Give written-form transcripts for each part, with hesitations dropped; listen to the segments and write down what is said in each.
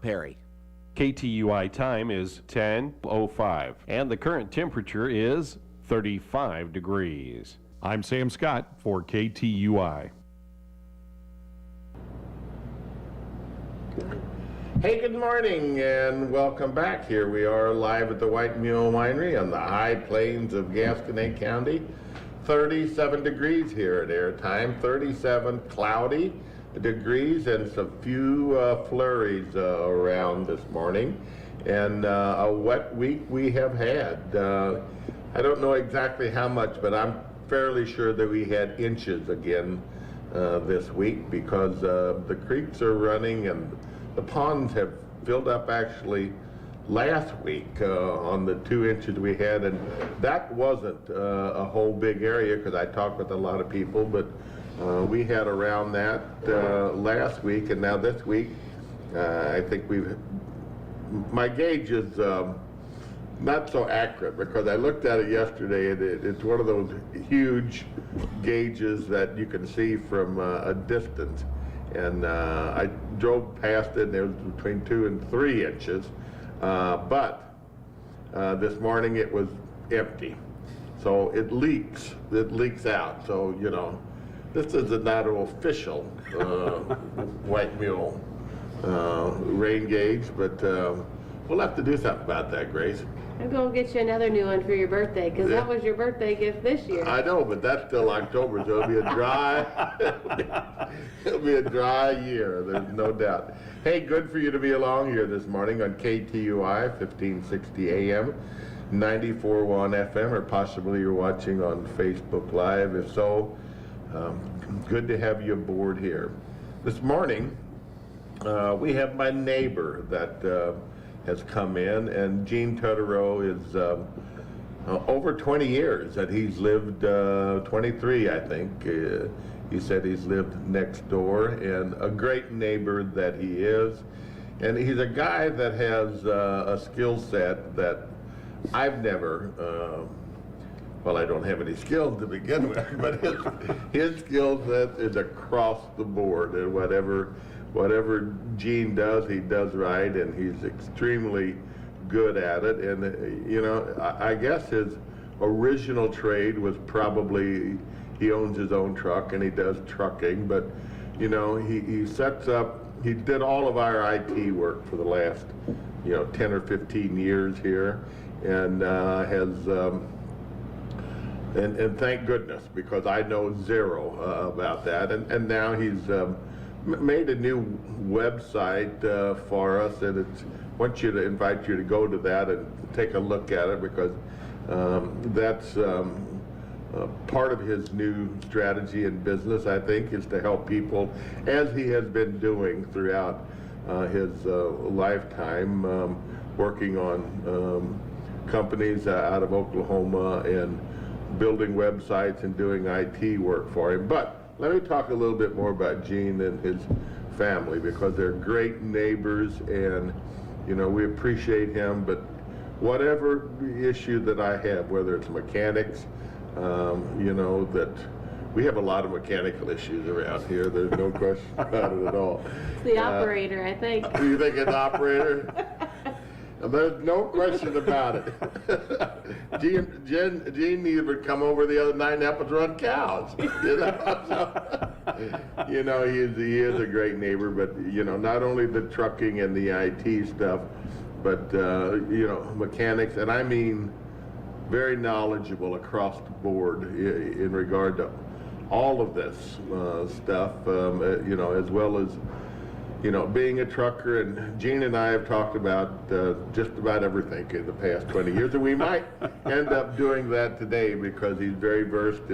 Perry. KTUI time is 10:05, and the current temperature is 35 degrees. I'm Sam Scott for KTUI. Hey, good morning and welcome back. Here we are live at the White Mule Winery on the high plains of Gasconade County. 37 degrees here at airtime, 37 cloudy degrees and some few flurries around this morning. And a wet week we have had. I don't know exactly how much, but I'm fairly sure that we had inches again this week because the creeks are running and the ponds have filled up actually last week on the 2 inches we had, and that wasn't a whole big area because I talked with a lot of people, but we had around that last week, and now this week I think my gauge is not so accurate because I looked at it yesterday and it's one of those huge gauges that you can see from a distance. And I drove past it and it was between 2 and 3 inches. But this morning it was empty. So it leaks out. So, you know, this is not an official White Mule rain gauge, but we'll have to do something about that, Grace. I'm going to get you another new one for your birthday, because that was your birthday gift this year. I know, but that's still October, so it'll be a dry year, there's no doubt. Hey, good for you to be along here this morning on KTUI, 1560 AM, 94.1 FM, or possibly you're watching on Facebook Live. If so, good to have you aboard here. This morning, we have my neighbor that has come in, and Gene Totoro is over 20 years that he's lived, 23 I think. He said he's lived next door, and a great neighbor that he is. And he's a guy that has a skill set that I've never, well, I don't have any skills to begin with, but his skill set is across the board, and whatever Gene does, he does right, and he's extremely good at it. And you know, I guess his original trade was probably, he owns his own truck and he does trucking, but you know, he sets up, he did all of our IT work for the last, 10 or 15 years here, and has and thank goodness, because I know zero about that. And now he's made a new website for us, and invite you to go to that and take a look at it, because that's part of his new strategy in business, I think, is to help people, as he has been doing throughout his lifetime, working on companies out of Oklahoma and building websites and doing IT work for him. But let me talk a little bit more about Gene and his family, because they're great neighbors, and we appreciate him. But whatever issue that I have, whether it's mechanics, that we have a lot of mechanical issues around here. There's no question about it at all. It's the operator, I think. You think it's operator? There's no question about it. Gene even come over the other night and help us run cows. He is a great neighbor, but not only the trucking and the IT stuff, but mechanics, and I mean very knowledgeable across the board in regard to all of this stuff, as well as being a trucker. And Gene and I have talked about just about everything in the past 20 years, and we might end up doing that today, because he's very versed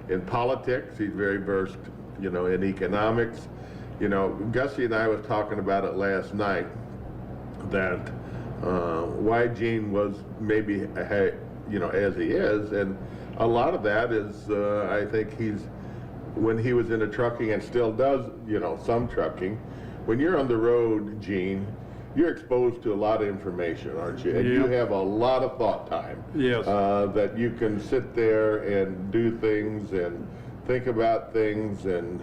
in politics. He's very versed, in economics. Gussie and I was talking about it last night, that why Gene was maybe, as he is, and a lot of that is, I think when he was in a trucking and still does, some trucking. When you're on the road, Gene, you're exposed to a lot of information, aren't you? And you have a lot of thought time. Yes. That you can sit there and do things and think about things, and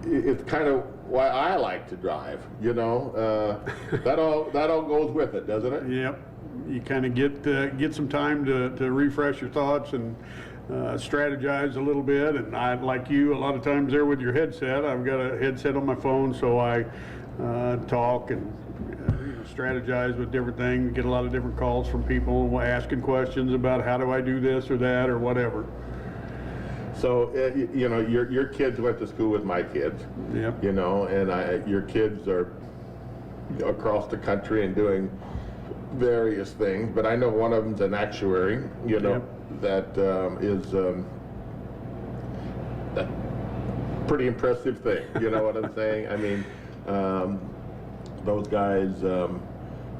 it's kind of why I like to drive. You know, that all goes with it, doesn't it? Yep. You kind of get some time to refresh your thoughts and strategize a little bit. And I, like you, a lot of times there with your headset, I've got a headset on my phone, so I talk and strategize with different things. Get a lot of different calls from people asking questions about how do I do this or that or whatever. So you know, your kids went to school with my kids. Yep. You know, and your kids are across the country and doing various things. But I know one of them's an actuary. You know, Yep. that is a pretty impressive thing. You know what I'm saying? I mean, those guys,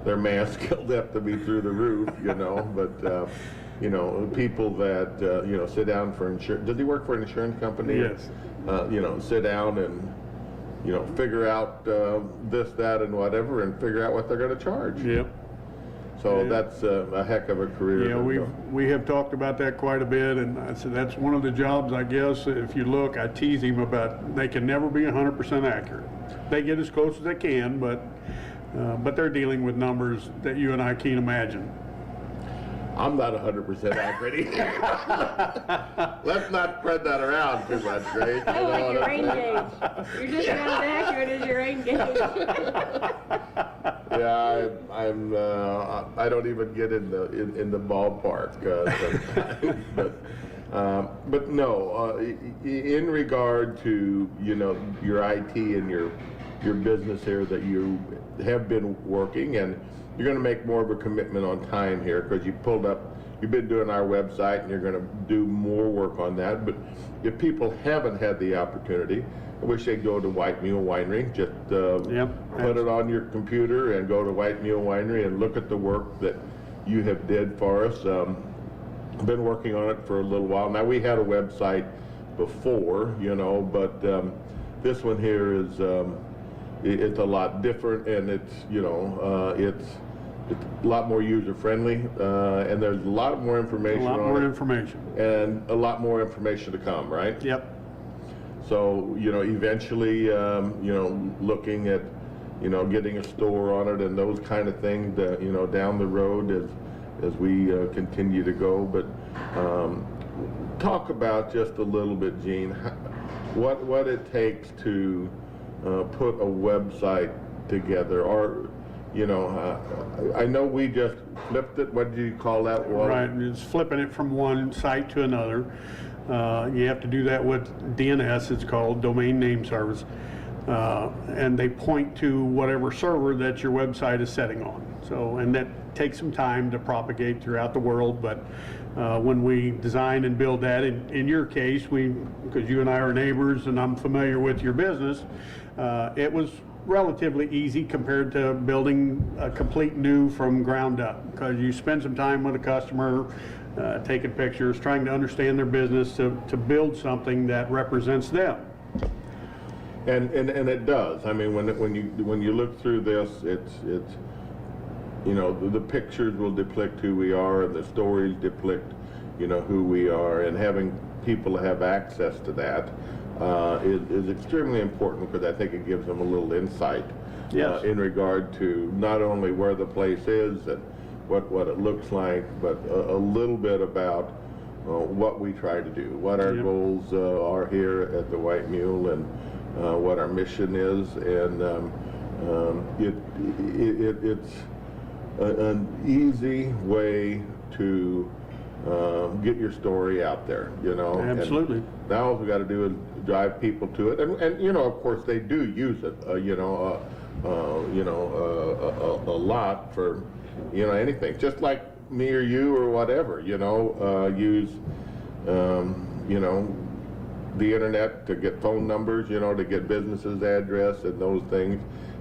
their math skills have to be through the roof. You know, but. You know, people that, you know, sit down for insurance. Does he work for an insurance company? Yes. You know, sit down and, you know, figure out this, that, and whatever, and figure out what they're going to charge. Yep. So Yeah. that's a heck of a career. Yeah, we have talked about that quite a bit, and I said that's one of the jobs, I guess. If you look, I tease him about they can never be 100% accurate. They get as close as they can, but they're dealing with numbers that you and I can't imagine. I'm not 100% accurate either. Let's not spread that around too much, Grace. I like your rain gauge. You're just about as accurate as your rain gauge. Yeah, I don't even get in the ballpark sometimes. But no, in regard to, you know, your IT and your business here that you have been working, and you're going to make more of a commitment on time here because you've been doing our website and you're going to do more work on that. But if people haven't had the opportunity, I wish they'd go to White Mule Winery. Just put it on your computer and go to White Mule Winery and look at the work that you have did for us. I've been working on it for a little while. Now, we had a website before, you know, but this one here is it's a lot different, and it's, you know, it's a lot more user friendly, and there's a lot more information on it. A lot more information. And a lot more information to come, right? Yep. So, you know, eventually, you know, looking at, you know, getting a store on it and those kind of things, you know, down the road as we continue to go. But talk about just a little bit, Gene, what it takes to put a website together, or, you know, I know we just flipped it. What did you call that one? Right, it's flipping it from one site to another. You have to do that with DNS, it's called Domain Name Service. And they point to whatever server that your website is setting on. So, and that takes some time to propagate throughout the world, but when we design and build that, in your case, because you and I are neighbors and I'm familiar with your business, it was relatively easy compared to building a complete new from ground up, because you spend some time with a customer, taking pictures, trying to understand their business to build something that represents them. And it does. I mean, when you look through this, it's you know, the pictures will depict who we are, and the stories depict, you know, who we are, and having people have access to that is extremely important, because I think it gives them a little insight. Yes. In regard to not only where the place is and what it looks like, but a little bit about what we try to do, what our goals are here at the White Mule, and what our mission is, and it's an easy way to get your story out there, you know. Absolutely. And now all we got to do is drive people to it, and you know, of course, they do use it, you know, a lot for, you know, anything. Just like me or you or whatever, you know, use, you know, the internet to get phone numbers, you know, to get businesses' address and those things,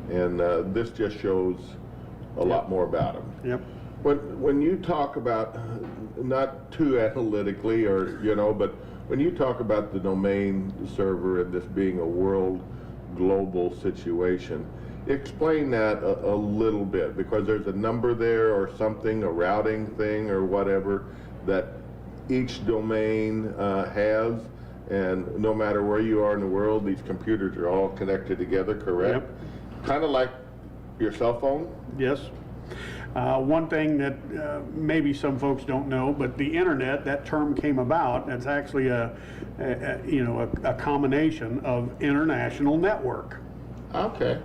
and this just shows a lot more about them. Yep. When you talk about, not too analytically, or, you know, but when you talk about the domain server and this being a world global situation, explain that a little bit, because there's a number there or something, a routing thing or whatever that each domain has, And no matter where you are in the world, these computers are all connected together, correct? Kind of like your cell phone? Yes. One thing that maybe some folks don't know, but the internet, that term came about, it's actually a combination of international network. Okay.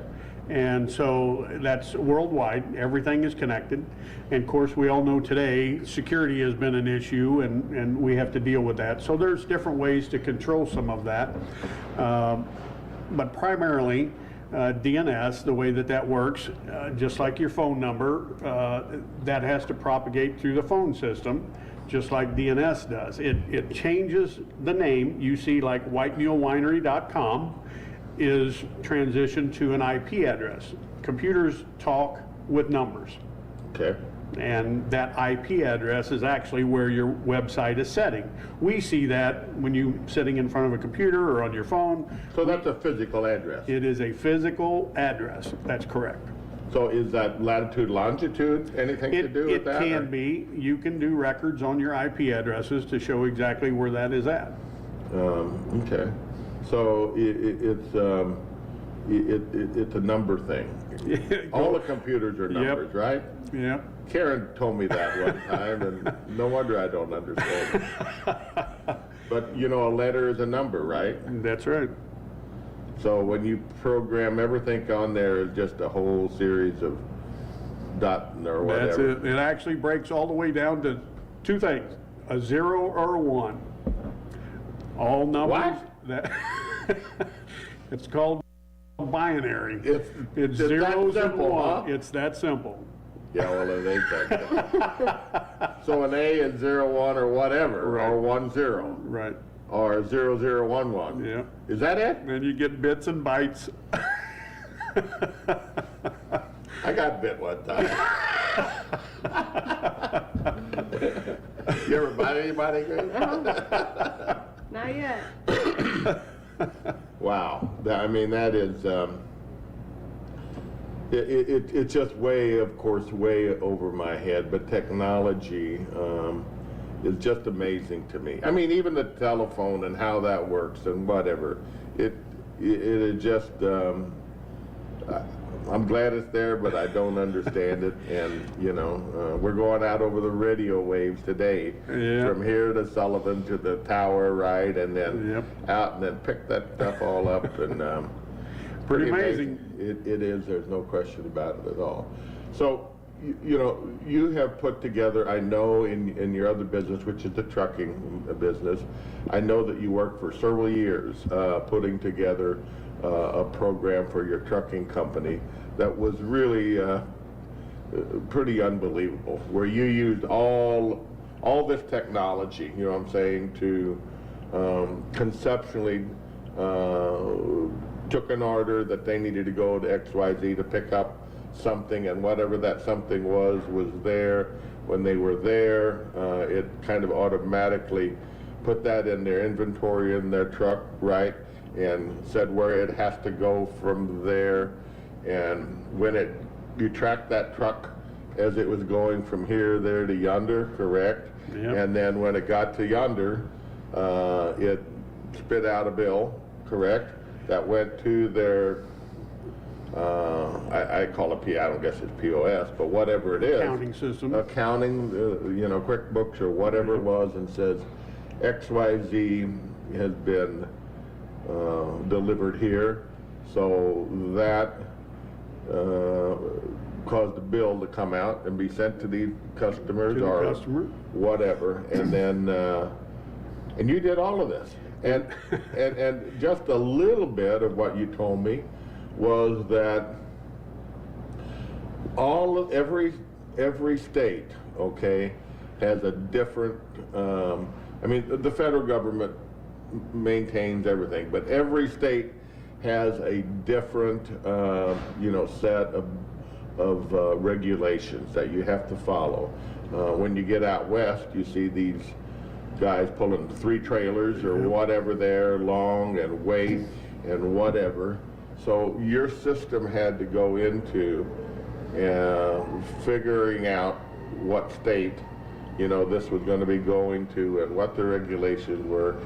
And so that's worldwide, everything is connected. And of course, we all know today, security has been an issue and we have to deal with that. So there's different ways to control some of that. But primarily, DNS, the way that works, just like your phone number, that has to propagate through the phone system, just like DNS does. It changes the name. You see, like whitemulewinery.com is transitioned to an IP address. Computers talk with numbers. Okay. And that IP address is actually where your website is setting. We see that when you're sitting in front of a computer or on your phone. So that's a physical address. It is a physical address. That's correct. So is that latitude, longitude, anything to do with that? It can be. You can do records on your IP addresses to show exactly where that is at. Okay. So it's a number thing. All the computers are numbers, right? Yep. Karen told me that one time, and no wonder I don't understand. But you know, a letter is a number, right? That's right. So when you program everything on there, is just a whole series of dot or whatever. That's it. It actually breaks all the way down to two things: a 0 or a 1. All numbers. What? That it's called binary. It's zeros that and simple, one. huh? It's that simple. Yeah, well, it ain't that simple. So an A is 0, 1, or whatever, Right. or 1, 0. Right. Or 0, 0, 1, 1. Yeah. Is that it? And you get bits and bytes. I got bit one time. You ever bite anybody, Grace? Not yet. Wow. I mean, that is, it's just way, of course, way over my head, but technology is just amazing to me. I mean, even the telephone and how that works and whatever, it is just, I'm glad it's there, but I don't understand it. And, you know, we're going out over the radio waves today, from here to Sullivan to the tower, right? And then out and then pick that stuff all up. And Pretty amazing. It is, there's no question about it at all. So, you know, you have put together, I know in your other business, which is the trucking business, I know that you worked for several years putting together a program for your trucking company that was really pretty unbelievable, where you used all this technology, you know what I'm saying, to conceptually took an order that they needed to go to XYZ to pick up something, and whatever that something was there. When they were there, it kind of automatically put that in their inventory in their truck, right? And said where it has to go from there. And when you tracked that truck as it was going from here, there to yonder, correct? Yep. And then when it got to yonder, it spit out a bill, correct? That went to their, I call it I don't guess it's POS, but whatever it is. Accounting system. Accounting, you know, QuickBooks or whatever it was, and says XYZ has been delivered here. So that caused the bill to come out and be sent to the customers or whatever. And then, and you did all of this. And just a little bit of what you told me was that every state, okay, has a different, I mean, the federal government maintains everything, but every state has a different, you know, set of regulations that you have to follow. When you get out west, you see these guys pulling 3 trailers or whatever there, long and weight and whatever. So your system had to go into figuring out what state, you know, this was going to be going to and what the regulations were.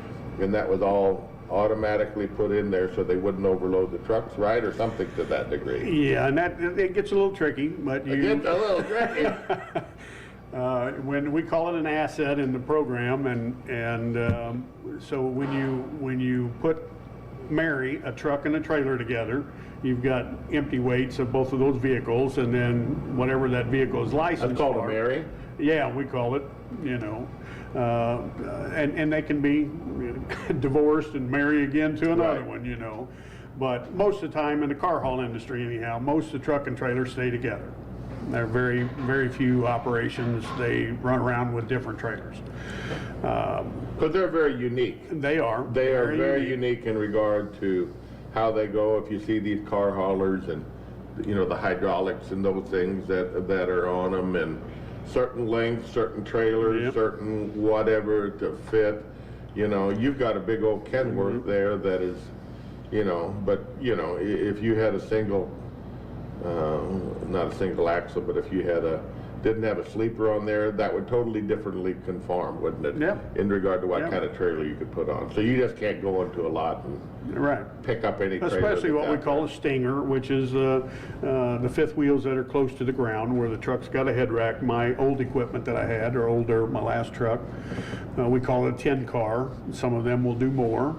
and that was all automatically put in there so they wouldn't overload the trucks, right, or something to that degree? Yeah, and it gets a little tricky, but It gets a little tricky. when we call it an asset in the program, and so when you marry a truck and a trailer together, you've got empty weights of both of those vehicles, and then whatever that vehicle is licensed That's called for. a marry? Yeah, we call it, and they can be divorced and marry again to another Right. one, But most of the time in the car haul industry anyhow, most of the truck and trailer stay together. There are very, very few operations, they run around with different trailers. Because they're very unique. They are. They are very unique in regard to how they go. If you see these car haulers and, the hydraulics and those things that are on them, and certain lengths, certain trailers, Yep. certain whatever to fit, you've got a big old Kenworth there that is, but, if you had a single, not a single axle, but if you didn't have a sleeper on there, that would totally differently conform, wouldn't it? Yep. In regard to what Yep. kind of trailer you could put on. So you just can't go into a lot and Right. pick up any trailer. Especially what we that's out call there. a stinger, which is the fifth wheels that are close to the ground, where the truck's got a head rack. My old equipment that I had, or older, my last truck, we call it a 10 car. Some of them will do more.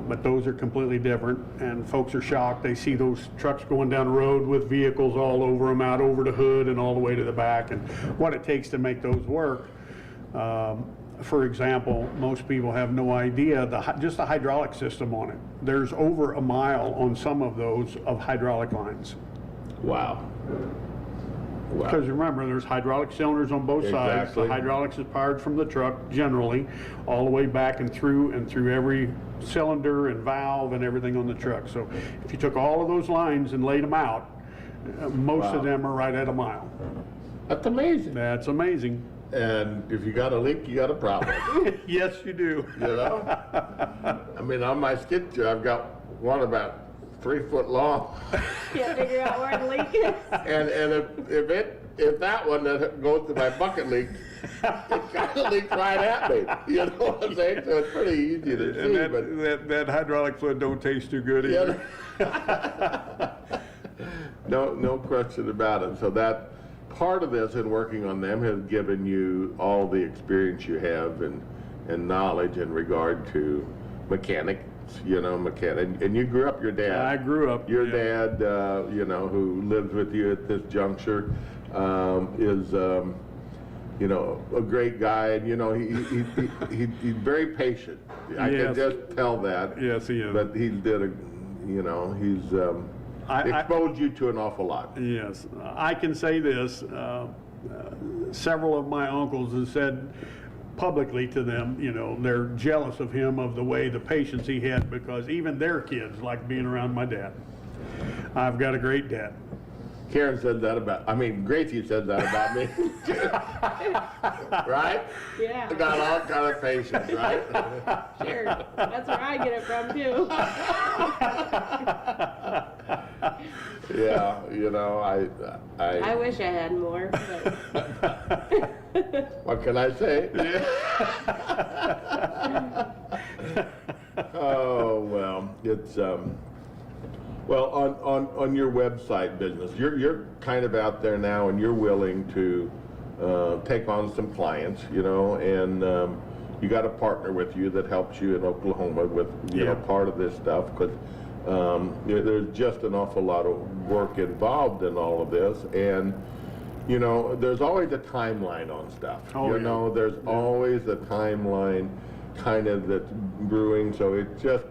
But those are completely different, and folks are shocked. They see those trucks going down the road with vehicles all over them, out over the hood and all the way to the back, and what it takes to make those work. For example, most people have no idea just the hydraulic system on it. There's over a mile on some of those of hydraulic lines. Wow. Because remember, there's hydraulic cylinders on both sides. Exactly. The hydraulics is powered from the truck generally, all the way back and through every cylinder and valve and everything on the truck. So if you took all of those lines and laid them out, most Wow. of them are right at a mile. That's amazing. That's amazing. And if you got a leak, you got a problem. Yes, you do. I mean, on my skid steer, I've got one about 3 foot long. Can't figure out where the leak is. And if that one that goes to my bucket leaks, it kind of leaks right at me. You know what I'm saying? So it's pretty easy to see. And that hydraulic fluid don't taste too good either. No question about it. So that part of this and working on them has given you all the experience you have and knowledge in regard to mechanics, and you grew up, your dad. I grew up. Your yeah. dad, who lives with you at this juncture, is, a great guy, and he's very patient. I can Yes. just tell that. Yes, he is. But he's exposed you to an awful lot. Yes, I can say this. Several of my uncles have said publicly to them, they're jealous of him, of the way, the patience he had, because even their kids like being around my dad. I've got a great dad. Karen said that Gracie said that about me. Right? Yeah, I got all kind of patience, right? sure. That's where I get it from too. Yeah, I wish I had more, but what can I say? Oh, well, it's, well, on your website business, you're kind of out there now, and you're willing to take on some clients, and you got a partner with you that helps you in Oklahoma with, Yeah. part of this stuff, because there's just an awful lot of work involved in all of this, and there's always a timeline on stuff. Oh, yeah. There's always a timeline kind of that's brewing, so it's just,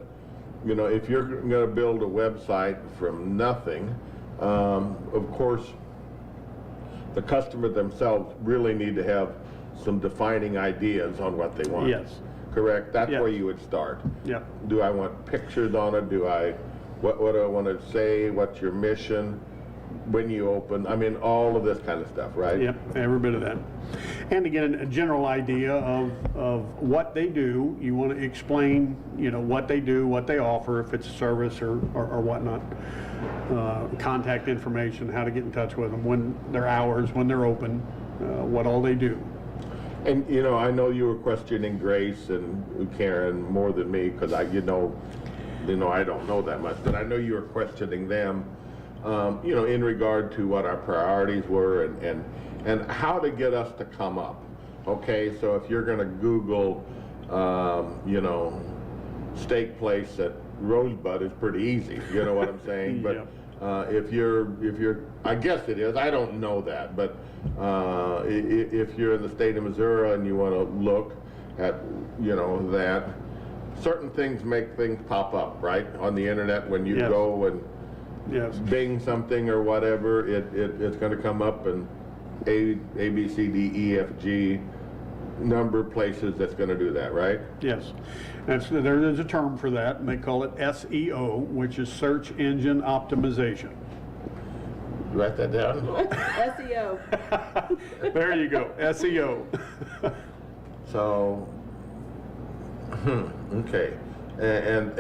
if you're going to build a website from nothing, of course, the customer themselves really need to have some defining ideas on what they want. Yes. Correct? That's Yes. where you would start. Yeah. Do I want pictures on it? What do I want to say? What's your mission? When you open, all of this kind of stuff, right? Yep, every bit of that. And to get a general idea of what they do, you want to explain, what they do, what they offer, if it's a service or whatnot. Contact information, how to get in touch with them, when their hours, when they're open, what all they do. And, you know, I know you were questioning Grace and Karen more than me, because I don't know that much, but I know you were questioning them, you know, in regard to what our priorities were and how to get us to come up. Okay, so if you're going to Google, you know, steak place at Rosebud, it's pretty easy, you know what I'm saying? But if you're, I guess it is, I don't know that, but if you're in the state of Missouri and you want to look at, you know, that, certain things make things pop up, right, on the internet when you go and Bing something or whatever, it's going to come up and A, B, C, D, E, F, G, number of places that's going to do that, right? Yes. There is a term for that, and they call it SEO, which is search engine optimization. Write that down. SEO. There you go, SEO. So, okay, and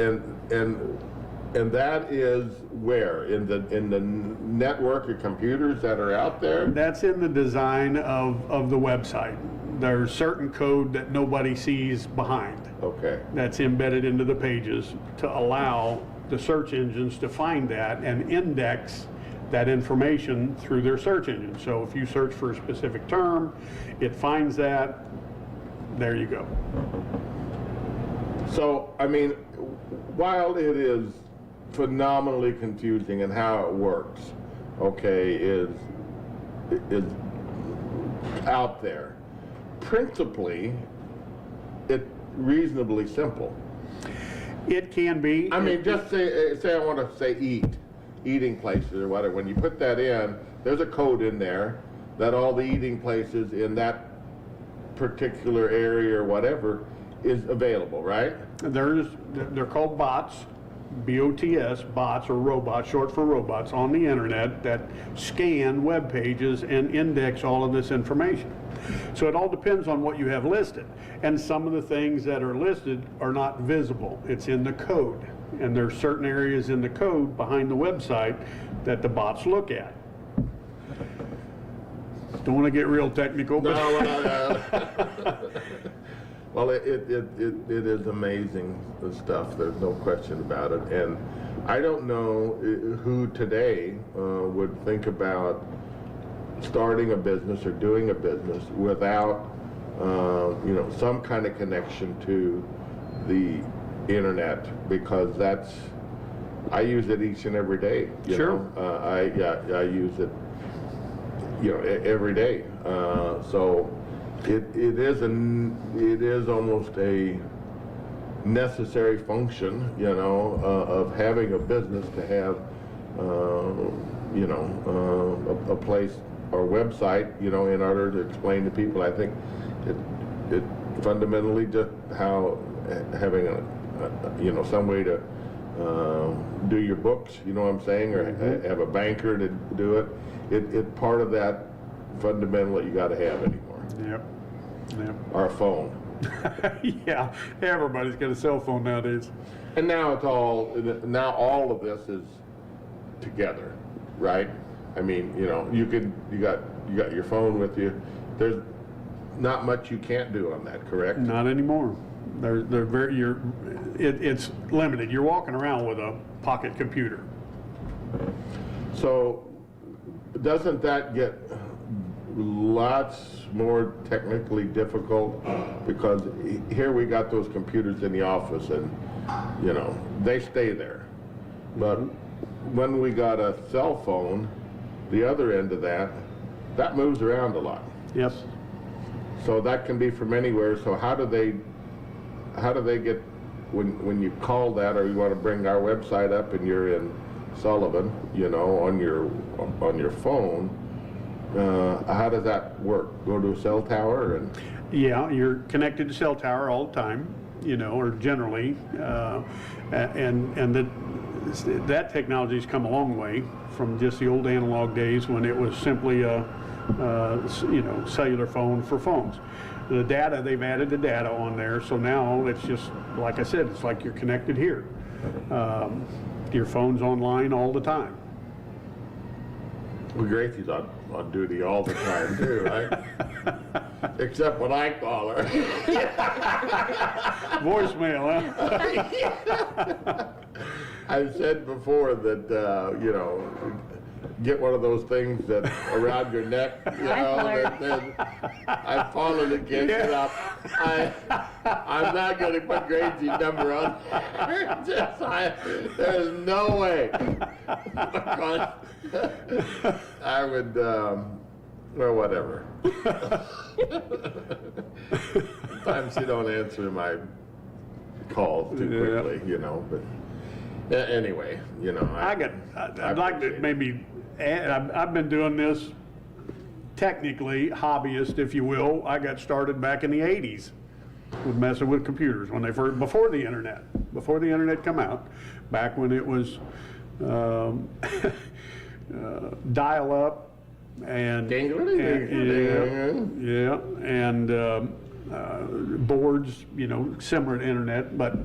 that is where in the network of computers that are out there. That's in the design of the website. There's certain code that nobody sees behind. Okay. That's embedded into the pages to allow the search engines to find that and index that information through their search engine. So if you search for a specific term, it finds that, there you go. So, I mean, while it is phenomenally confusing in how it works, okay, is out there, principally, it's reasonably simple. It can be. I mean, just say I want to say eating places or whatever. When you put that in, there's a code in there that all the eating places in that particular area or whatever is available, right? They're called bots, B-O-T-S, bots or robots, short for robots, on the internet that scan web pages and index all of this information. So it all depends on what you have listed. And some of the things that are listed are not visible. It's in the code. And there's certain areas in the code behind the website that the bots look at. Don't want to get real technical, but No. Well, it is amazing, the stuff. There's no question about it. And I don't know who today would think about starting a business or doing a business without, you know, some kind of connection to the internet, because I use it each and every day. You know? I use it, you know, every day. So it is almost a necessary function, you know, of having a business to have, you know, a place or website, you know, in order to explain to people. I think it fundamentally just how having you know, some way to do your books, you know what I'm saying, or have a banker to do it. It's part of that fundamental that you got to have anymore. Yep. Or a phone. Yeah, everybody's got a cell phone nowadays. And now now all of this is together, right? I mean, you know, you got your phone with you. There's not much you can't do on that, correct? Not anymore. It's limited. You're walking around with a pocket computer. So doesn't that get lots more technically difficult? Because here we got those computers in the office and, you know, they stay there. But when we got a cell phone, the other end of that moves around a lot. Yes. So that can be from anywhere. So how do they get, when you call that, or you want to bring our website up and you're in Sullivan, you know, on your phone, how does that work? Go to a cell tower and? Yeah, you're connected to cell tower all the time, you know, or generally, and that technology's come a long way from just the old analog days when it was simply a you know, cellular phone for phones. The data, they've added the data on there, so now it's just, like I said, it's like you're connected here. Your phone's online all the time. Well, Gracie's on duty all the time too, right? Except when I call her. Voicemail, huh? I've said before that, you know, get one of those things that around your neck, you know, that I've fallen and can't get up. I'm not going to put Gracie's number on. There's no way. Because I would, well, whatever. Sometimes you don't answer my calls too quickly, you know, but anyway, you know. I'd like to maybe add, I've been doing this technically, hobbyist, if you will. I got started back in the 80s with messing with computers when they first, before the internet come out, back when it was dial up and boards, you know, similar to internet, but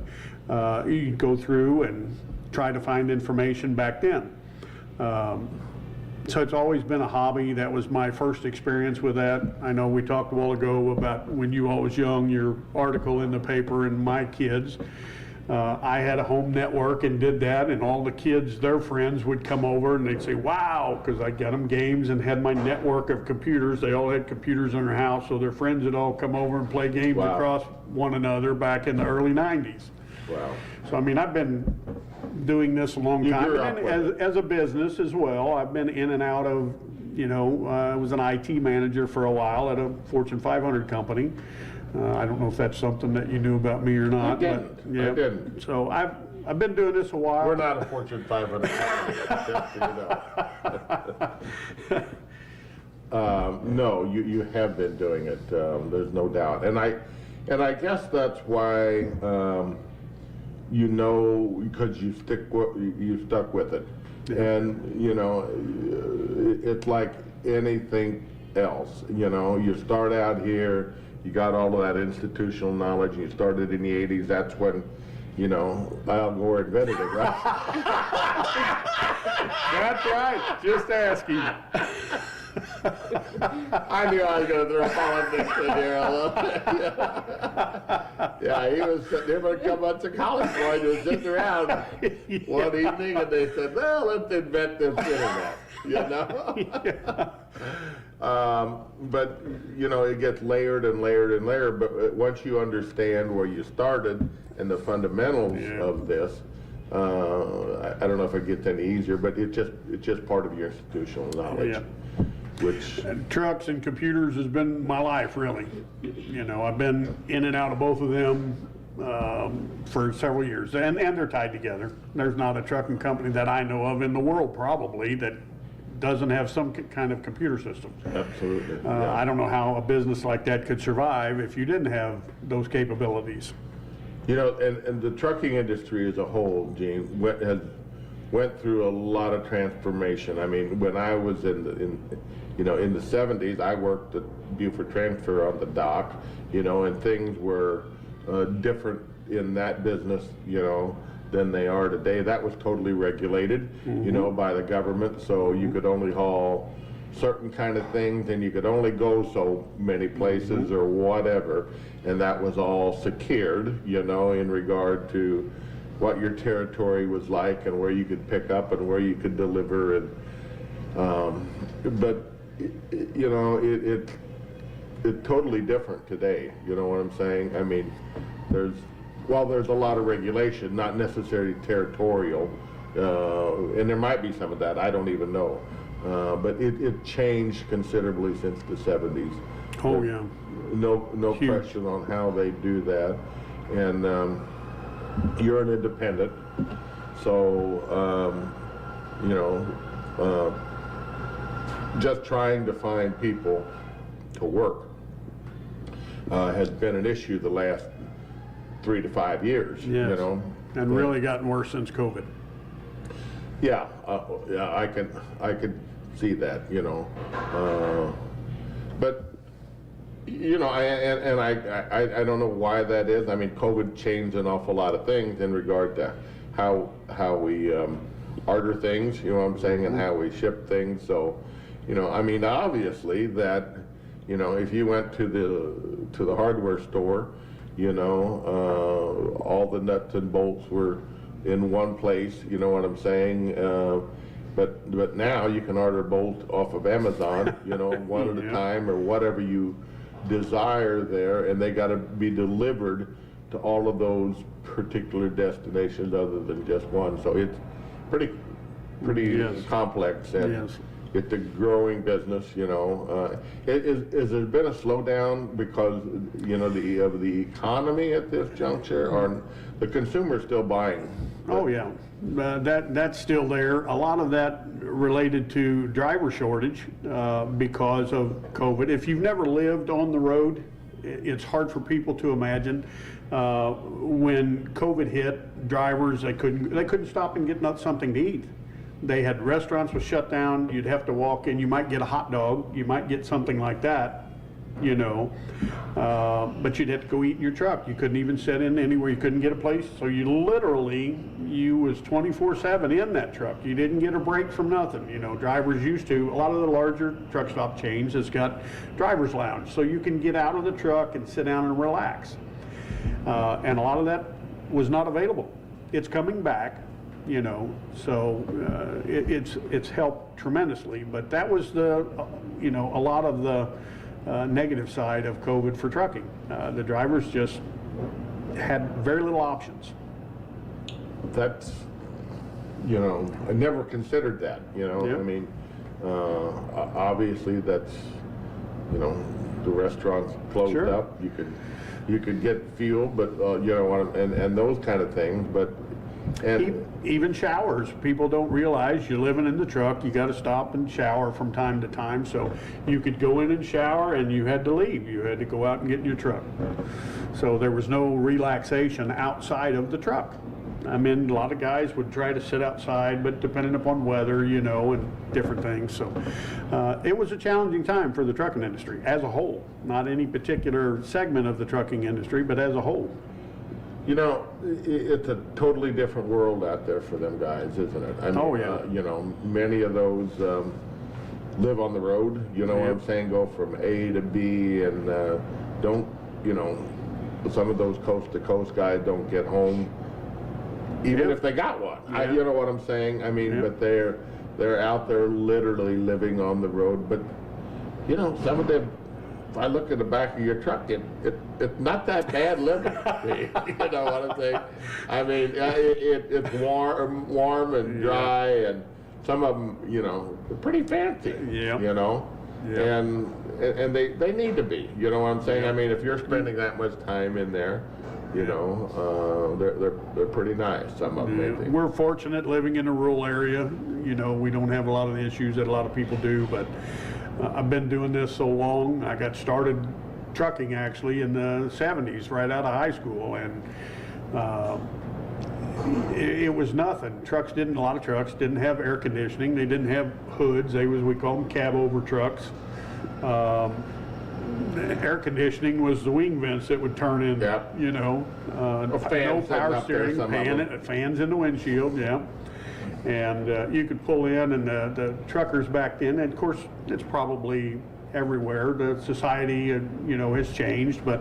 you could go through and try to find information back then. So it's always been a hobby. That was my first experience with that. I know we talked a while ago about when you all was young, your article in the paper and my kids. I had a home network and did that, and all the kids, their friends would come over and they'd say, wow, because I got them games and had my network of computers. They all had computers in their house, so their friends would all come over and play games across one another back in the early 90s. Wow. So, I mean, I've been doing this a long time, and as a business as well. I've been in and out of, you know, I was an IT manager for a while at a Fortune 500 company. I don't know if that's something that you knew about me or not. I didn't. So I've been doing this a while. We're not a Fortune 500 company, just so you know. No, you have been doing it. There's no doubt, and I guess that's why you know, because you stuck with it, and you know, it's like anything else. You know, you start out here. You got all of that institutional knowledge. You started in the 80s. That's when, you know, Al Gore invented it, right? That's right. Just asking. I knew I was going to throw politics in here a little bit. Yeah, he was sitting there for a couple months of college boy. He was sitting around one evening, and they said, well, let's invent this internet, you know? But, you know, it gets layered and layered and layered, but once you understand where you started and the fundamentals of this, I don't know if it gets any easier, but it's just part of your institutional knowledge. Which trucks and computers has been my life, really. You know, I've been in and out of both of them for several years, and they're tied together. There's not a trucking company that I know of in the world, probably, that doesn't have some kind of computer system. Absolutely. I don't know how a business like that could survive if you didn't have those capabilities. You know, and the trucking industry as a whole, Gene, went through a lot of transformation. I mean, when I was in the 70s, I worked at Buford Transfer on the dock, you know, and things were different in that business, you know, than they are today. That was totally regulated, you know, by the government, so you could only haul certain kind of things and you could only go so many places or whatever, and that was all secured, you know, in regard to what your territory was like and where you could pick up and where you could deliver. And but you know, it's totally different today, you know what I'm saying? I mean, there's a lot of regulation, not necessarily territorial, and there might be some of that, I don't even know, but it changed considerably since the 70s. Oh, yeah. No question on how they do that. And you're an independent, so you know, just trying to find people to work has been an issue the last 3 to 5 years. Yes. You know, and really gotten worse since COVID. Yeah, I could see that, you know, but you know, I don't know why that is. I mean, COVID changed an awful lot of things in regard to how we order things, you know what I'm saying, and how we ship things. So, you know, I mean, obviously that You know, if you went to the hardware store, you know, all the nuts and bolts were in one place, you know what I'm saying? But now you can order a bolt off of Amazon, you know, one at a time or whatever you desire there, and they got to be delivered to all of those particular destinations other than just one. So it's pretty complex, and it's a growing business, you know. Has there been a slowdown because, you know, of the economy at this juncture, or the consumer still buying? Oh yeah, that's still there. A lot of that related to driver shortage because of COVID. If you've never lived on the road, it's hard for people to imagine. When COVID hit, drivers they couldn't stop and get something to eat. They had restaurants was shut down. You'd have to walk in. You might get a hot dog. You might get something like that, you know. But you'd have to go eat in your truck. You couldn't even sit in anywhere. You couldn't get a place. So you was 24/7 in that truck. You didn't get a break from nothing. You know, drivers used to. A lot of the larger truck stop chains has got driver's lounge, so you can get out of the truck and sit down and relax. And a lot of that was not available. It's coming back. You know, so it's helped tremendously, but that was a lot of the negative side of COVID for trucking. The drivers just had very little options. That's, you know, I never considered that, you know. Yep. I mean, obviously that's, you know, the restaurants closed up. You could get fuel, but you know, and those kind of things, but. And even showers, people don't realize you're living in the truck, you got to stop and shower from time to time. So you could go in and shower and you had to leave. You had to go out and get in your truck. So there was no relaxation outside of the truck. I mean, a lot of guys would try to sit outside, but depending upon weather, you know, and different things. So it was a challenging time for the trucking industry as a whole, not any particular segment of the trucking industry, but as a whole. You know, it's a totally different world out there for them guys, isn't it? I mean, you know, many of those live on the road, you know what I'm saying, go from A to B, and don't, you know, some of those coast-to-coast guys don't get home, even if they got one. You know what I'm saying? I mean, but they're out there literally living on the road. But, you know, some of them, if I look at the back of your truck, it's not that bad living. You know what I'm saying? I mean, it's warm and dry, and some of them, you know, are pretty fancy. You know, and they need to be. You know what I'm saying? I mean, if you're spending that much time in there, you know, they're pretty nice. Some of them, maybe. We're fortunate living in a rural area. You know, we don't have a lot of the issues that a lot of people do, but. I've been doing this so long. I got started trucking actually in the 70s, right out of high school, and it was nothing. A lot of trucks didn't have air conditioning. They didn't have hoods. We call them cab over trucks. Air conditioning was the wing vents that would turn in. You know, no power steering, fans in the windshield. And you could pull in, and the truckers back then, and of course it's probably everywhere. The society, you know, has changed, but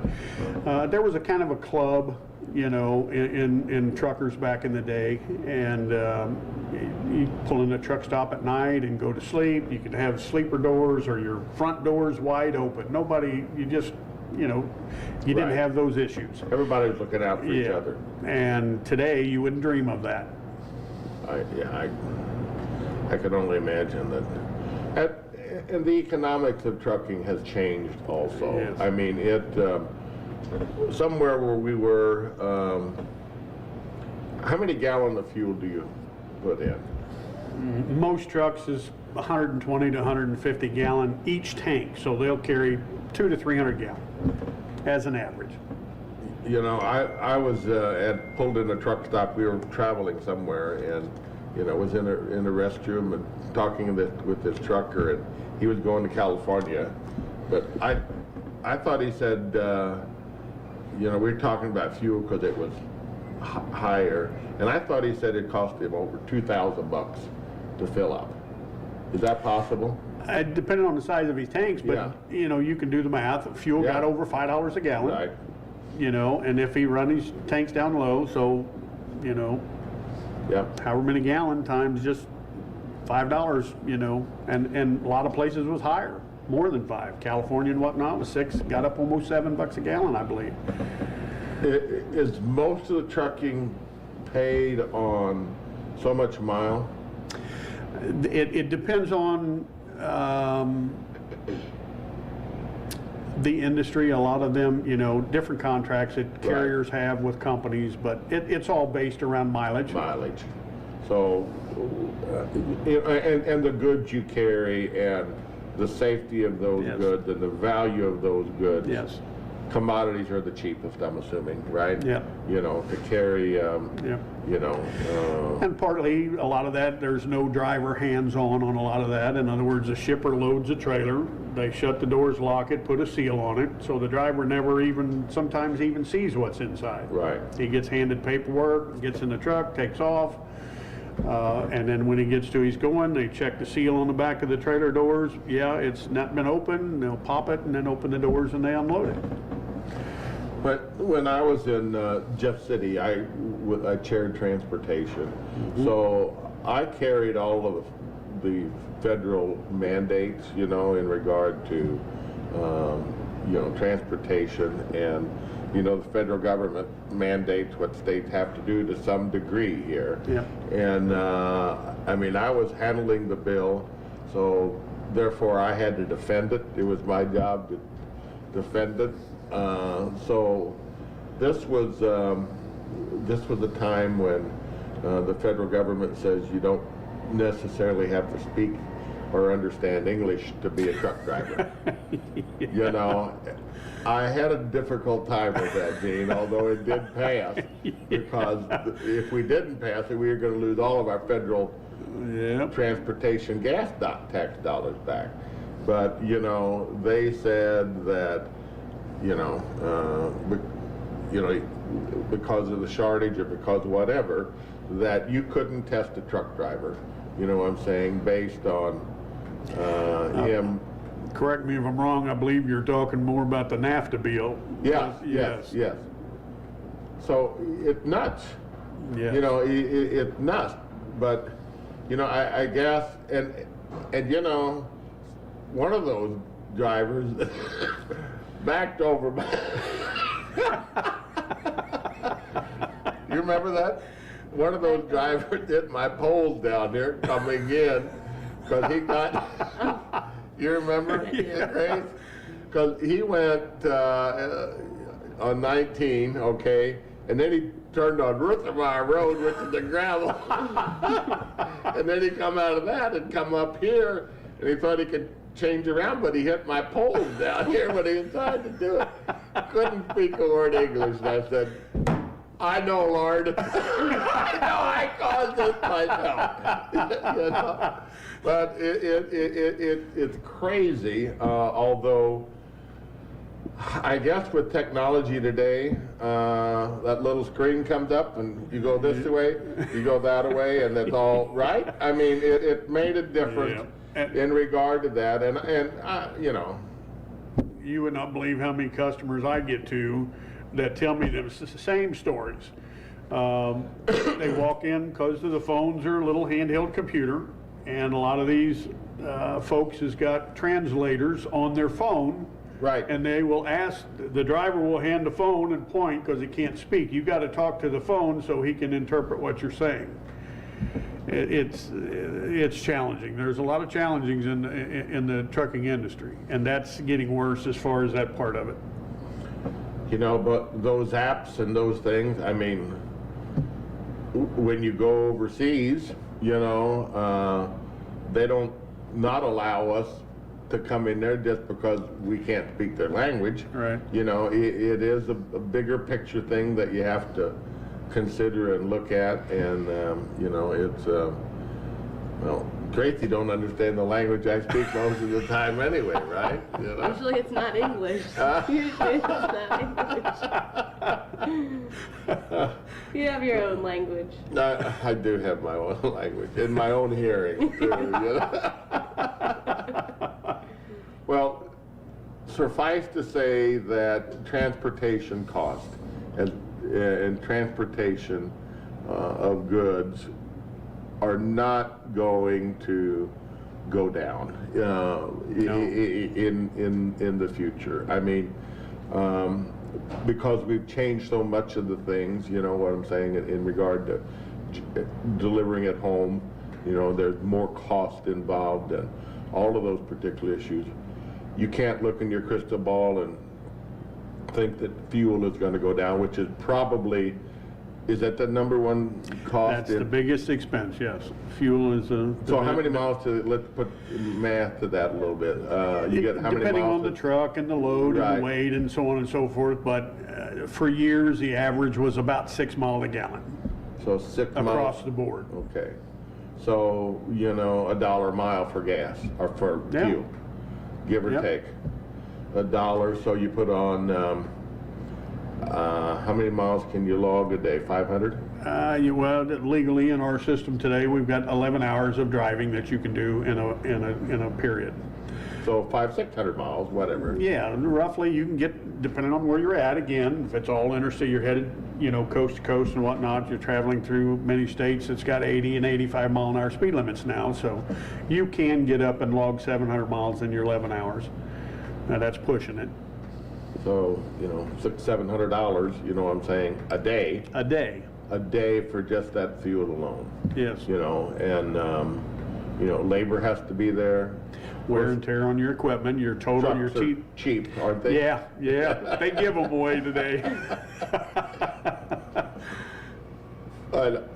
there was a kind of a club, you know, in truckers back in the day, and you pull in a truck stop at night and go to sleep. You could have sleeper doors or your front doors wide open. You didn't have those issues. Everybody was looking out for each other. And today you wouldn't dream of that. I could only imagine that. And the economics of trucking has changed also. I mean, somewhere where we were, how many gallons of fuel do you put in? Most trucks is 120 to 150 gallon each tank, so they'll carry 200 to 300 gallon as an average. You know, I was pulled in a truck stop. We were traveling somewhere, and you know, was in a restroom and talking with this trucker, and he was going to California. But I thought he said, you know, we were talking about fuel because it was higher, and I thought he said it cost him over $2,000 to fill up. Is that possible? Depending on the size of his tanks, but, Yeah. you know, you can do the math. Fuel Yeah. got over $5 a gallon. Right. You know, and if he run his tanks down low, so, you know, Yep. however many gallon times just $5, you know, and a lot of places was higher, more than 5. California and whatnot was 6, got up almost $7 a gallon, I believe. Is most of the trucking paid on so much mile? It depends on the industry. A lot of them, you know, different contracts that carriers have with companies, but it's all based around mileage. Mileage. So, and the goods you carry and the safety of those Yes. goods and the value of those goods. Yes. Commodities are the cheapest, I'm assuming, right? Yeah. You know, to carry, Yeah. you know, And partly, a lot of that, there's no driver hands-on on a lot of that. In other words, a shipper loads a trailer, they shut the doors, lock it, put a seal on it, so the driver never even, sometimes even sees what's inside. right. He gets handed paperwork, gets in the truck, takes off, and then when he gets to he's going, they check the seal on the back of the trailer doors. Yeah, it's not been opened, they'll pop it and then open the doors and they unload it. But when I was in Jeff City, I chaired transportation. So I carried all of the federal mandates, you know, in regard to, you know, transportation. And, you know, the federal government mandates what states have to do to some degree here. Yeah. And, I mean, I was handling the bill, so therefore I had to defend it. It was my job to defend it. So this was a time when the federal government says you don't necessarily have to speak or understand English to be a truck driver. You know, I had a difficult time with that, Gene, although it did pass, because if we didn't pass it, we were going to lose all of our federal transportation gas tax dollars back. But, you know, they said that, you know, because of the shortage or because of whatever, that you couldn't test a truck driver. You know what I'm saying? Based on him. Correct me if I'm wrong, I believe you're talking more about the NAFTA bill. Yes. So it's nuts. Yes. You know, it's nuts. But, you know, I guess, and you know, one of those drivers backed over. You remember that? One of those drivers hit my poles down there coming in because he got. You remember? Yeah. Because he went on 19, okay, and then he turned on Ruthermire Road, which is the gravel, and then he come out of that and come up here, and he thought he could change around, but he hit my poles down here when he was trying to do it. Couldn't speak a word English, and I said, I know, Lord. I know I caused this myself. You know? But it's crazy, although I guess with technology today, that little screen comes up and you go this way, you go that way, and it's all right. I mean, it made a difference in regard to that, and you know. You would not believe how many customers I get to that tell me the same stories. They walk in because the phones are a little handheld computer, and a lot of these folks has got translators on their phone. Right. And they will ask, the driver will hand the phone and point because he can't speak. You got to talk to the phone so he can interpret what you're saying. It's challenging. There's a lot of challenges in the trucking industry, and that's getting worse as far as that part of it. You know, but those apps and those things, I mean, when you go overseas, you know, they don't not allow us to come in there just because we can't speak their language. Right. You know, it is a bigger picture thing that you have to consider and look at, and you know, it's well, Tracy don't understand the language I speak most of the time anyway, right? You know? Usually it's not English. Usually it's not English. You have your own language. I do have my own language in my own hearing too, you know? suffice to say that transportation cost and transportation of goods are not going to go down in the future. I mean, because we've changed so much of the things, you know what I'm saying, in regard to delivering at home, you know, there's more cost involved and all of those particular issues. You can't look in your crystal ball and think that fuel is going to go down, which is probably, is that the number one cost? That's the biggest expense, yes. Fuel is a... So how many miles to, let's put math to that a little bit. You get how many miles? Depending on the truck and the load Right. and the weight and so on and so forth, but for years, the average was about 6 miles a gallon So 6 miles. across the board. Okay. So, you know, $1 a mile for gas or for Yeah. fuel, give or Yep. take. $1, so you put on, how many miles can you log a day? 500? Well, legally in our system today, we've got 11 hours of driving that you can do in a period. So 500-600 miles, whatever. Yeah, roughly you can get, depending on where you're at, again, if it's all interstate, you're headed, you know, coast to coast and whatnot, you're traveling through many states that's got 80 and 85 mile an hour speed limits now, so you can get up and log 700 miles in your 11 hours. Now that's pushing it. So, you know, $600-700, you know what I'm saying, a day. A day, A day for just that fuel alone. yes. You know, and, you know, labor has to be there. Wear and tear on your equipment, your total, your Trucks are teeth. cheap, aren't they? Yeah, yeah, they give them away today.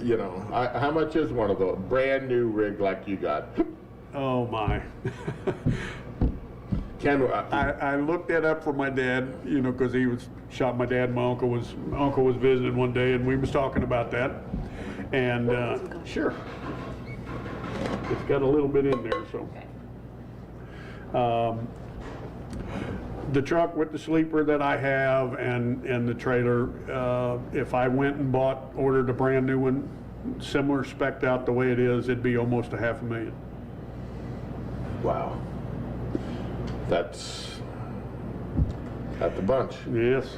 You know, how much is one of those? Brand new rig like you got? Oh my. I looked that up for my dad, you know, because he was shot. My dad, my uncle was visiting one day, and we was talking about that. And sure, it's got a little bit in there. So, the truck with the sleeper that I have and the trailer, if I went and ordered a brand new one, similar spec'd out the way it is, it'd be almost $500,000. Wow. That's a bunch. Yes.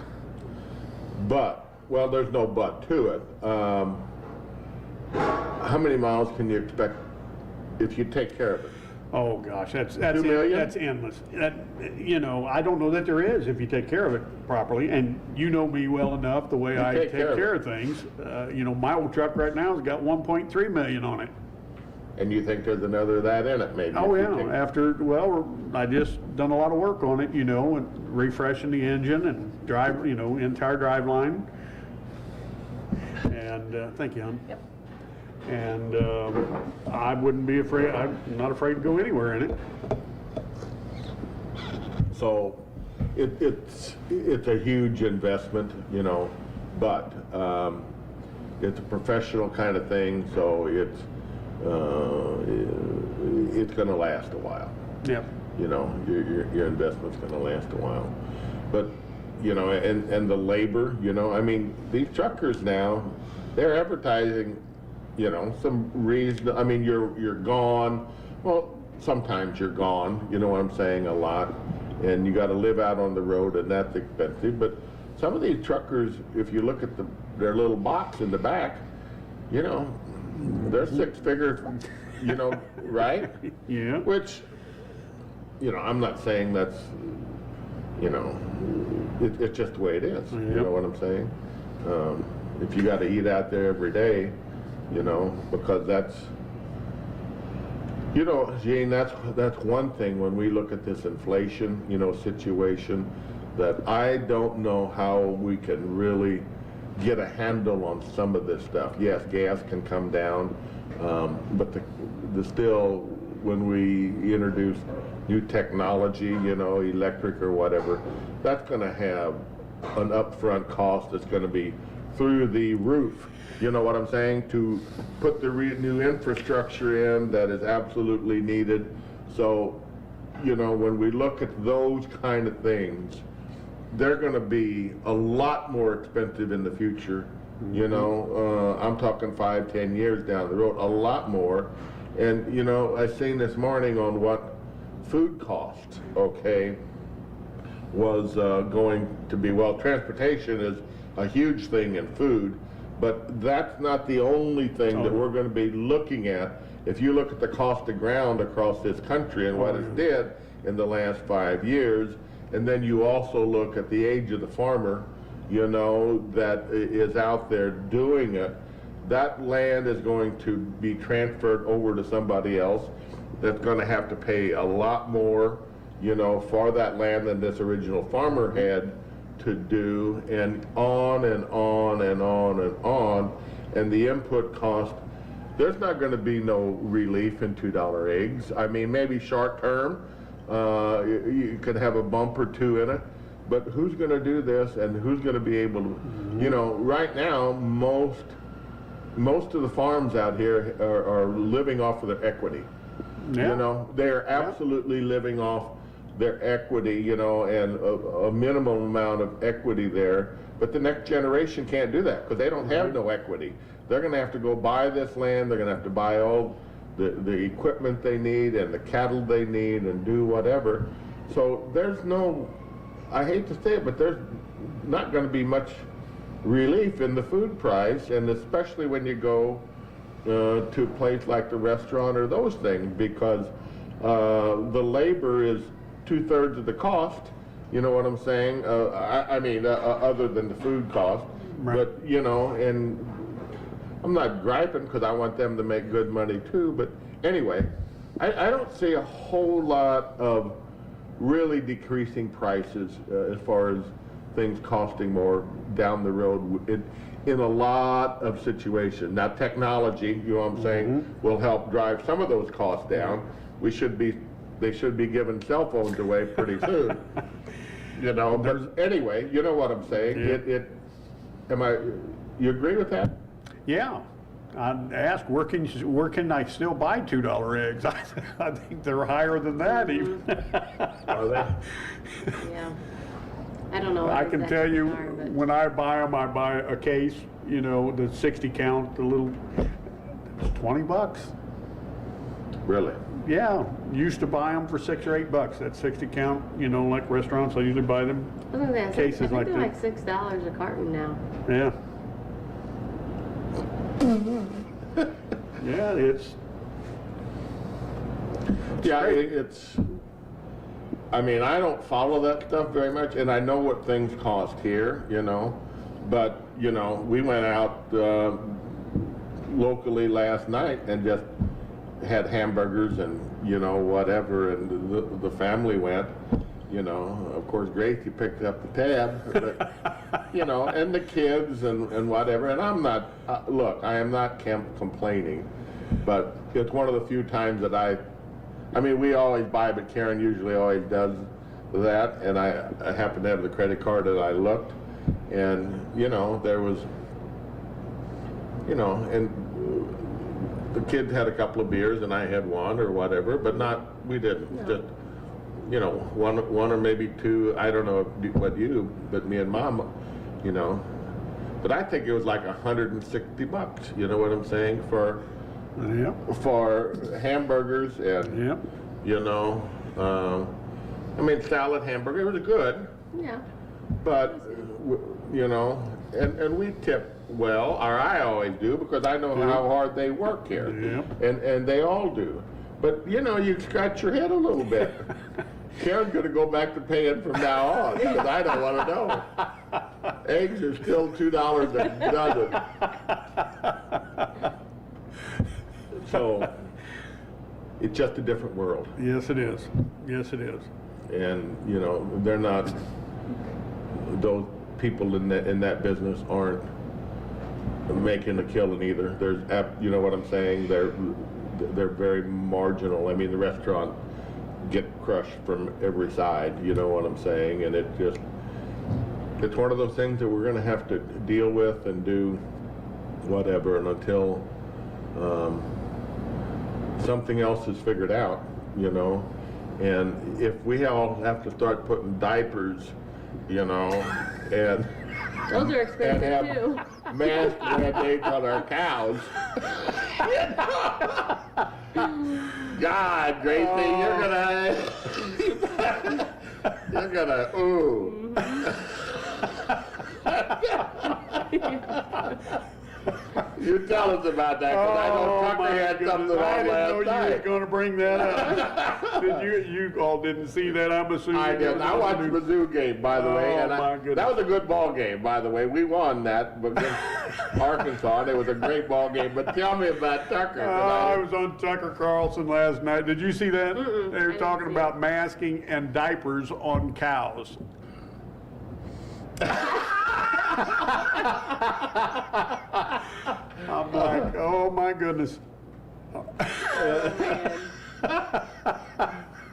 But, well, there's no but to it. How many miles can you expect if you take care of it? Oh gosh, that's 2 million? That's endless. You know, I don't know that there is if you take care of it properly. And you know me well enough the way I take care of things. You know, my old truck right now has got 1.3 million on it. And you think there's another of that in it, maybe? Oh if you yeah. take- I just done a lot of work on it, you know, and refreshing the engine and entire drive line. And thank you, hon. Yep. And I wouldn't be afraid. I'm not afraid to go anywhere in it. So it's a huge investment, you know, but it's a professional kind of thing, so it's going to last a while. Yep. You know, your investment's going to last a while. But, you know, and the labor, you know, I mean, these truckers now, they're advertising, you know, some reason. I mean, you're gone. Well, sometimes you're gone, you know what I'm saying, a lot. And you got to live out on the road, and that's expensive. But some of these truckers, if you look at their little box in the back, you know, they're 6-figure, you know, right? Yeah. Which, you know, I'm not saying that's, you know, it's just the way it is. You know what I'm saying? If you got to eat out there every day, you know, because that's, you know, Gene, that's one thing when we look at this inflation, you know, situation, that I don't know how we can really get a handle on some of this stuff. Yes, gas can come down, but the still, when we introduce new technology, you know, electric or whatever, that's going to have an upfront cost that's going to be through the roof. You know what I'm saying? To put the new infrastructure in that is absolutely needed. So, you know, when we look at those kind of things, they're going to be a lot more expensive in the future. You know, I'm talking 5-10 years down the road, a lot more. And, you know, I seen this morning on what food costs, okay? was going to be, well, transportation is a huge thing in food, but that's not the only thing that we're going to be looking at. If you look at the cost of ground across this country and what it did in the last 5 years, and then you also look at the age of the farmer, you know, that is out there doing it, that land is going to be transferred over to somebody else that's going to have to pay a lot more, you know, for that land than this original farmer had to do, and on and on and on and on. And the input cost, there's not going to be no relief in $2 eggs. I mean, maybe short term, you could have a bump or two in it, but who's going to do this, and who's going to be able to, you know, right now, most of the farms out here are living off of their equity. Yeah. You know, they're absolutely living off their equity, you know, and a minimum amount of equity there. But the next generation can't do that because they don't have no equity. They're going to have to go buy this land. They're going to have to buy all the equipment they need and the cattle they need and do whatever. So there's no, I hate to say it, but there's not going to be much relief in the food price, and especially when you go to a place like the restaurant or those things, because the labor is 2/3 of the cost. You know what I'm saying? I mean, other than the food cost. Right. But, you know, and I'm not griping because I want them to make good money too, but anyway, I don't see a whole lot of really decreasing prices as far as things costing more down the road in a lot of situations. Now, technology, you know what I'm saying, will help drive some of those costs down. They should be giving cell phones away pretty soon. You know, but anyway, you know what I'm saying. Yeah. You agree with that? Yeah. I'd ask, where can I still buy $2 eggs? I think they're higher than that even. Are they? Yeah. I don't know. what I the can exact tell you, are, but- when I buy them, I buy a case, you know, the 60 count, the little, it's $20. Really? Yeah, used to buy them for $6 or $8. That 60 count, you know, like restaurants, I usually buy them. I was gonna say, I think Cases like they're that. like $6 a carton now. Yeah. Yeah, it's Yeah, great. it's, I mean, I don't follow that stuff very much, and I know what things cost here, you know, but, you know, we went out locally last night and just had hamburgers and, you know, whatever, and the family went, you know, of course, Gracie picked up the tab, but, you know, and the kids and whatever, and I'm not, look, I am not complaining, but it's one of the few times that I mean, we always buy, but Karen usually always does that, and I happen to have the credit card that I looked, and, you know, there was, you know, and the kid had a couple of beers and I had one or whatever, but we didn't, No. just, you know, one or maybe two, I don't know what you do, but me and Mom, you know, but I think it was like $160, you know what I'm saying, for hamburgers and, yeah. you know, I mean, salad, hamburger, it was good, Yeah. but, you know, and we tip well, or I always do, because I know how hard they work here. Yeah. And they all do. But, you know, you scratch your head a little bit. Karen's going to go back to paying from now on, because I don't want to know. Eggs are still $2 a dozen. So, it's just a different world. Yes, it is. Yes, it is. And, you know, they're not, those people in that business aren't making a killing either. There's, you know what I'm saying? They're very marginal. I mean, the restaurant get crushed from every side, you know what I'm saying? And it's one of those things that we're going to have to deal with and do whatever, and until something else is figured out, you know. And if we all have to start putting diapers, you know, and Those are and expensive have too. mask mandates on our cows. God, Gracie, you're gonna You're gonna, ooh. You tell us about that, because I know Tucker my had goodness. something I on didn't know last you were night. going to bring that up. You all didn't see that, I'm assuming. I did. I watched the Mizzou game, by the way, and my goodness. that was a good ball game, by the way. We won that against Arkansas, and it was a great ball game. But tell me about Tucker. 'Cause I was on Tucker Carlson last night. Did you see that? They were didn't talking see about masking and diapers on cows. I'm like, oh my goodness.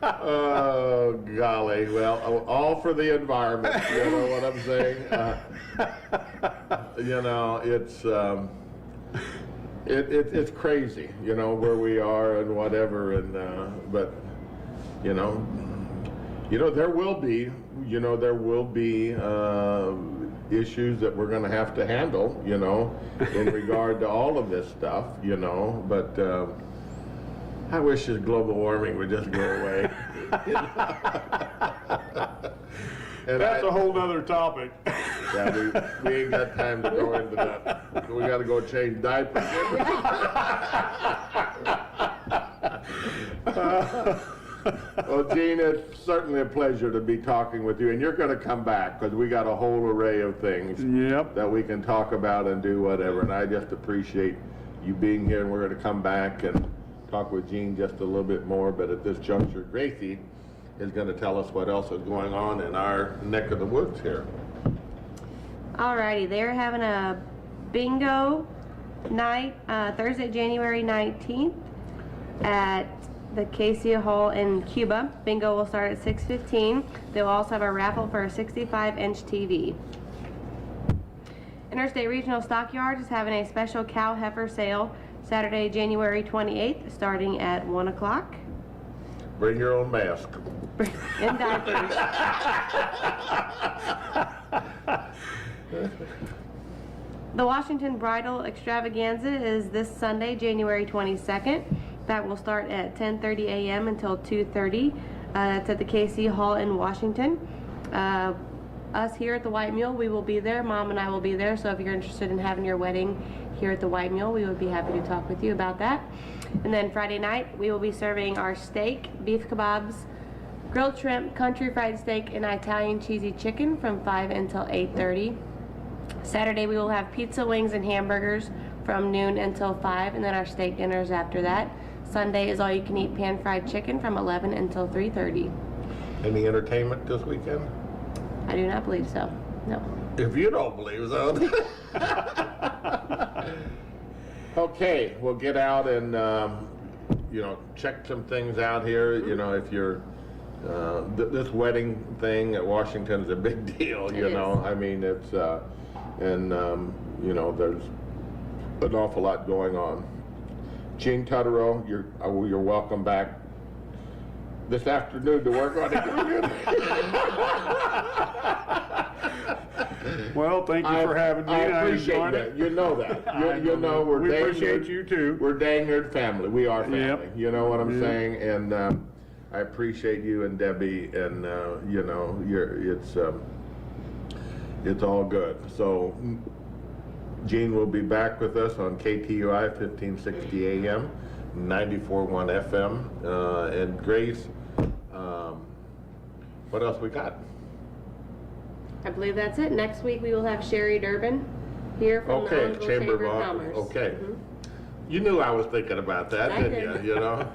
Oh, golly. Well, all for the environment. You know what I'm saying? You know, it's crazy, you know, where we are and whatever. And but, you know, there will be, issues that we're going to have to handle, you know, in regard to all of this stuff, you know. But I wish this global warming would just go away. And That's a whole nother topic. Yeah, we ain't got time to go into that. We got to go change diapers. Well, Gene, it's certainly a pleasure to be talking with you, and you're going to come back because we got a whole array of things Yep. that we can talk about and do whatever. And I just appreciate you being here, and we're going to come back and talk with Gene just a little bit more. But at this juncture, Gracie is going to tell us what else is going on in our neck of the woods here. Alrighty, they're having a bingo night Thursday, January 19th at the KTUI Hall in Cuba. Bingo will start at 6:15. They'll also have a raffle for a 65-inch TV. Interstate Regional Stockyards is having a special cow heifer sale Saturday, January 28th, starting at 1 o'clock. Bring your own mask. In diapers. The Washington Bridal Extravaganza is this Sunday, January 22nd. That will start at 10:30 a.m. until 2:30. It's at the KC Hall in Washington. Us here at the White Mule, we will be there. Mom and I will be there. So if you're interested in having your wedding here at the White Mule, we would be happy to talk with you about that. And then Friday night, we will be serving our steak, beef kebabs, grilled shrimp, country fried steak, and Italian cheesy chicken from 5 until 8:30. Saturday, we will have pizza, wings, and hamburgers from noon until 5, and then our steak dinners after that. Sunday is all-you-can-eat pan-fried chicken from 11 until 3:30. Any entertainment this weekend? I do not believe so. No. If you don't believe so. Okay, we'll get out and, check some things out here. You know, if you're, this wedding thing at Washington is a big deal, you It know. is. I mean, it's, there's an awful lot going on. Gene Tutterow, you're welcome back this afternoon to work on it. Well, thank you for having me. I appreciate enjoyed that. it. You know that. You know we're We dang appreciate good- you too. We're dang good family. We are family. Yep. You know what I'm Yep. saying? And I appreciate you and Debbie. And it's all good. So Gene will be back with us on KTUI 1560 AM, 94.1 FM. And Grace, what else we got? I believe that's it. Next week, we will have Sherry Durbin here from the Okay, Owensville Chamber of Commerce. Okay. Mhm. You knew I was thinking about that, I didn't did. you? You know?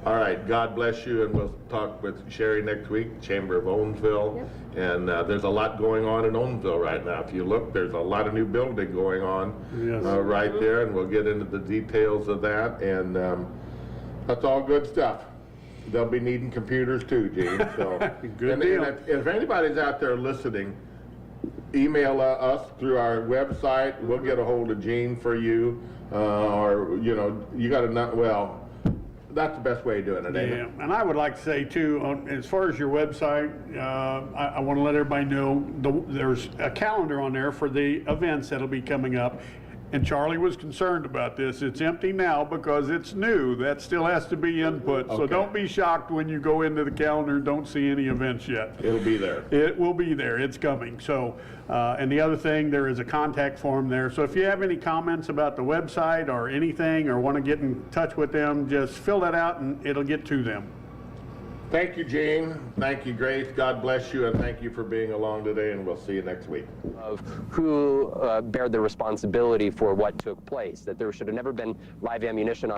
All right, God bless you, and we'll talk with Sherry next week, Chamber of Owensville. Yep. And there's a lot going on in Owensville right now. If you look, there's a lot of new building going on Yes. right there, and we'll get into the details of that. And that's all good stuff. They'll be needing computers too, Gene. So, Good and, deal. And if anybody's out there listening, email us through our website. We'll get a hold of Gene for you, or you got to not. Well, that's the best way of doing it, ain't Yeah, it? and I would like to say too, as far as your website, I want to let everybody know there's a calendar on there for the events that'll be coming up. and Charlie was concerned about this, it's empty now because it's new. That still has to be input. So Okay. don't be shocked when you go into the calendar and don't see any events yet. It'll be there. It will be there. It's coming. So, and the other thing, there is a contact form there. So if you have any comments about the website or anything, or want to get in touch with them, just fill that out and it'll get to them. Thank you, Gene. Thank you, Grace. God bless you, and thank you for being along today, and we'll see you next week. Of who bear the responsibility for what took place, that there should have never been live ammunition on